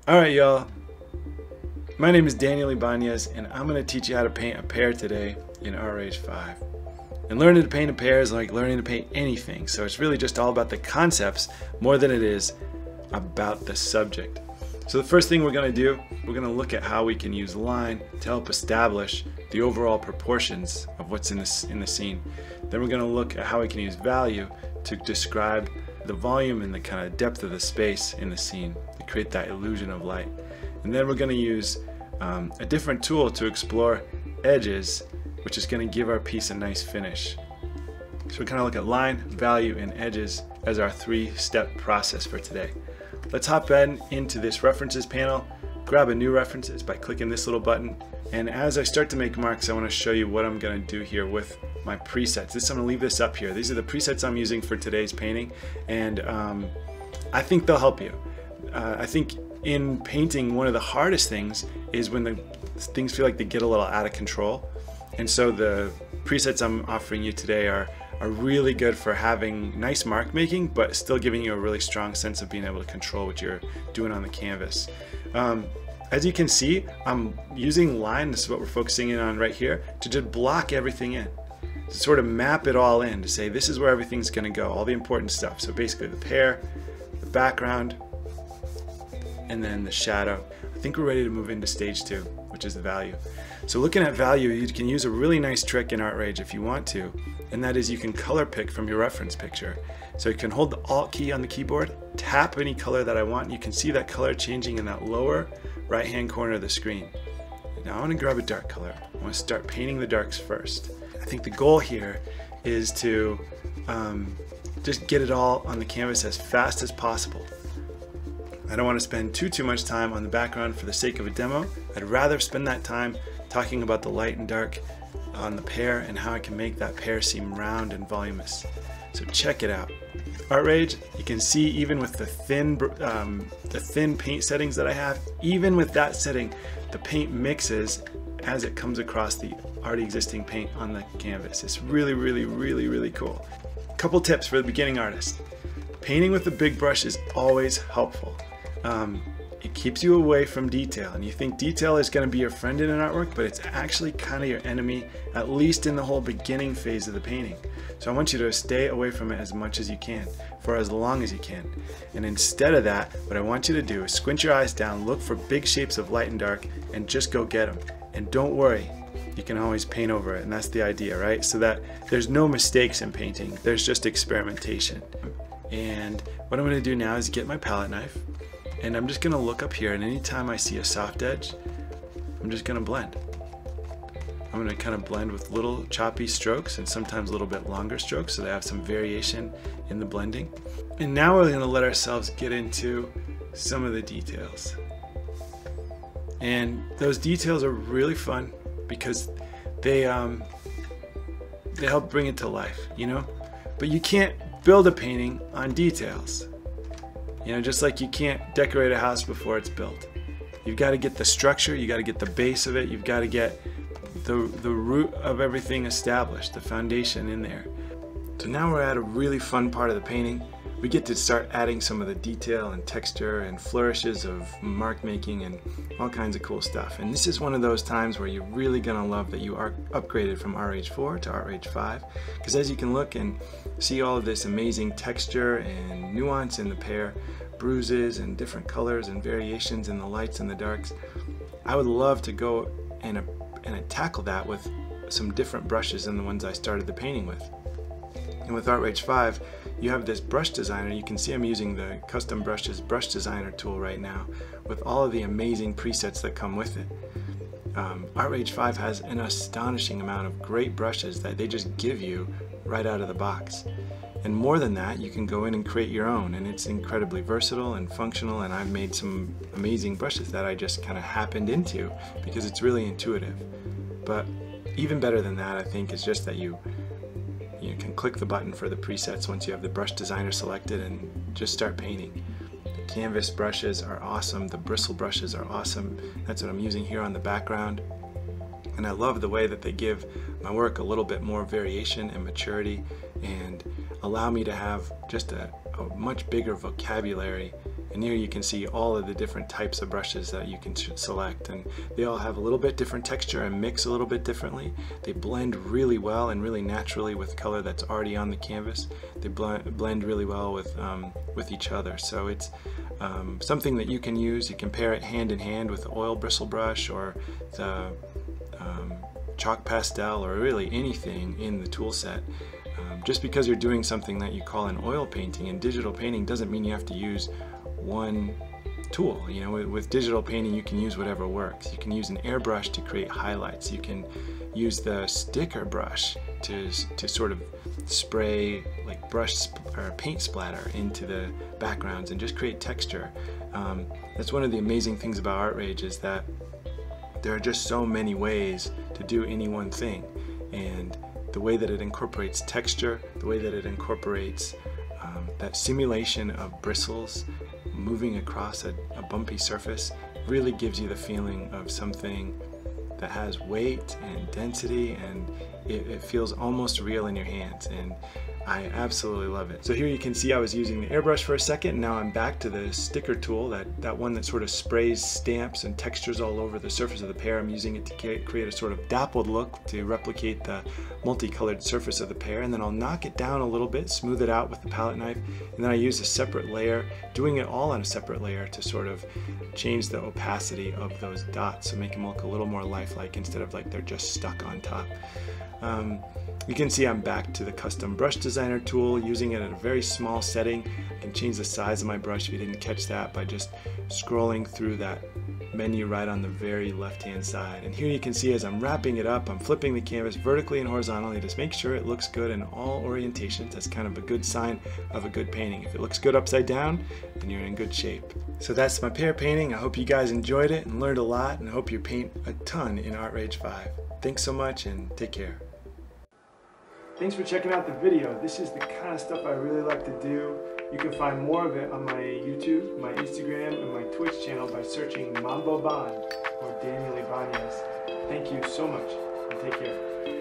Alright y'all, my name is Daniel Ibanez and I'm going to teach you how to paint a pear today in Artrage 5. And learning to paint a pear is like learning to paint anything, so it's really just all about the concepts more than it is about the subject. So the first thing we're going to do, we're going to look at how we can use line to help establish the overall proportions of what's in the scene. Then we're going to look at how we can use value to describe the volume and the kind of depth of the space in the scene to create that illusion of light. And then we're going to use a different tool to explore edges, which is going to give our piece a nice finish. So we kind of look at line, value, and edges as our three-step process for today. Let's hop into this references panel, grab a new references by clicking this little button, and as I start to make marks, I want to show you what I'm going to do here with my presets. I'm going to leave this up here. These are the presets I'm using for today's painting, and I think they'll help you. I think in painting, one of the hardest things is when things feel like they get a little out of control, and so the presets I'm offering you today are really good for having nice mark making, but still giving you a really strong sense of being able to control what you're doing on the canvas. As you can see, I'm using line, this is what we're focusing in on right here, to just block everything in. To sort of map it all in, to say this is where everything's going to go, all the important stuff. So basically the pear, the background, and then the shadow. I think we're ready to move into stage 2, which is the value. So looking at value, you can use a really nice trick in Artrage if you want to, and that is you can color pick from your reference picture. So you can hold the Alt key on the keyboard, tap any color that I want, and you can see that color changing in that lower right hand corner of the screen. Now I want to grab a dark color. I want to start painting the darks first. I think the goal here is to just get it all on the canvas as fast as possible. I don't want to spend too much time on the background for the sake of a demo. I'd rather spend that time talking about the light and dark on the pear and how I can make that pear seem round and voluminous. So check it out. Artrage, you can see even with the thin paint settings that I have, even with that setting, the paint mixes as it comes across the already existing paint on the canvas. It's really cool. Couple tips for the beginning artist. Painting with a big brush is always helpful. It keeps you away from detail, and you think detail is going to be your friend in an artwork, but it's actually kind of your enemy, at least in the whole beginning phase of the painting. So I want you to stay away from it as much as you can, for as long as you can. And instead of that, what I want you to do is squint your eyes down, look for big shapes of light and dark, and just go get them. And don't worry, you can always paint over it, and that's the idea, right? So that there's no mistakes in painting, there's just experimentation. And what I'm going to do now is get my palette knife, and I'm just going to look up here, and anytime I see a soft edge, I'm just going to blend. I'm going to kind of blend with little choppy strokes and sometimes a little bit longer strokes so they have some variation in the blending. And now we're going to let ourselves get into some of the details. And those details are really fun because they help bring it to life, you know? But you can't build a painting on details. You know, just like you can't decorate a house before it's built. You've got to get the structure, you got to get the base of it, you've got to get the root of everything established, the foundation in there. So now we're at a really fun part of the painting. We get to start adding some of the detail and texture and flourishes of mark making and all kinds of cool stuff. And this is one of those times where you're really gonna love that you are upgraded from Artrage 4 to Artrage 5, because as you can look and see all of this amazing texture and nuance in the pear, bruises and different colors and variations in the lights and the darks, I would love to go and tackle that with some different brushes than the ones I started the painting with. And with Artrage 5, you have this brush designer. You can see I'm using the Custom Brushes Brush Designer tool right now with all of the amazing presets that come with it. Artrage 5 has an astonishing amount of great brushes that they just give you right out of the box. And more than that, you can go in and create your own, and it's incredibly versatile and functional, and I've made some amazing brushes that I just kind of happened into because it's really intuitive. But even better than that, I think, is just that you can click the button for the presets once you have the brush designer selected and just start painting. The canvas brushes are awesome, the bristle brushes are awesome. That's what I'm using here on the background. And I love the way that they give my work a little bit more variation and maturity and allow me to have just a much bigger vocabulary And here you can see all of the different types of brushes that you can select, and they all have a little bit different texture and mix a little bit differently. They blend really well and really naturally with color that's already on the canvas. They blend really well with each other. So it's something that you can use. You can pair it hand in hand with the oil bristle brush or the chalk pastel, or really anything in the tool set. Just because you're doing something that you call an oil painting in digital painting doesn't mean you have to use one tool. You know, with digital painting you can use whatever works. You can use an airbrush to create highlights. You can use the sticker brush to sort of spray like or paint splatter into the backgrounds and just create texture. That's one of the amazing things about Artrage, is that there are just so many ways to do any one thing, and the way that it incorporates texture, the way that it incorporates that simulation of bristles moving across a bumpy surface really gives you the feeling of something that has weight and density, and it feels almost real in your hands, and I absolutely love it. So here you can see I was using the airbrush for a second, and now I'm back to the sticker tool, that one that sort of sprays stamps and textures all over the surface of the pear. I'm using it to create a sort of dappled look to replicate the multicolored surface of the pear, and then I'll knock it down a little bit, smooth it out with the palette knife, and then I use a separate layer, doing it all on a separate layer to sort of change the opacity of those dots, so make them look a little more lifelike instead of like they're just stuck on top. You can see I'm back to the custom brush designer tool, using it at a very small setting. I can change the size of my brush if you didn't catch that by just scrolling through that menu right on the very left hand side. And here you can see as I'm wrapping it up, I'm flipping the canvas vertically and horizontally to make sure it looks good in all orientations. That's kind of a good sign of a good painting. If it looks good upside down, then you're in good shape. So that's my pear painting. I hope you guys enjoyed it and learned a lot, and I hope you paint a ton in Artrage 5. Thanks so much and take care. Thanks for checking out the video. This is the kind of stuff I really like to do. You can find more of it on my YouTube, my Instagram, and my Twitch channel by searching Mambo Bond or Daniel Ibanez. Thank you so much, and take care.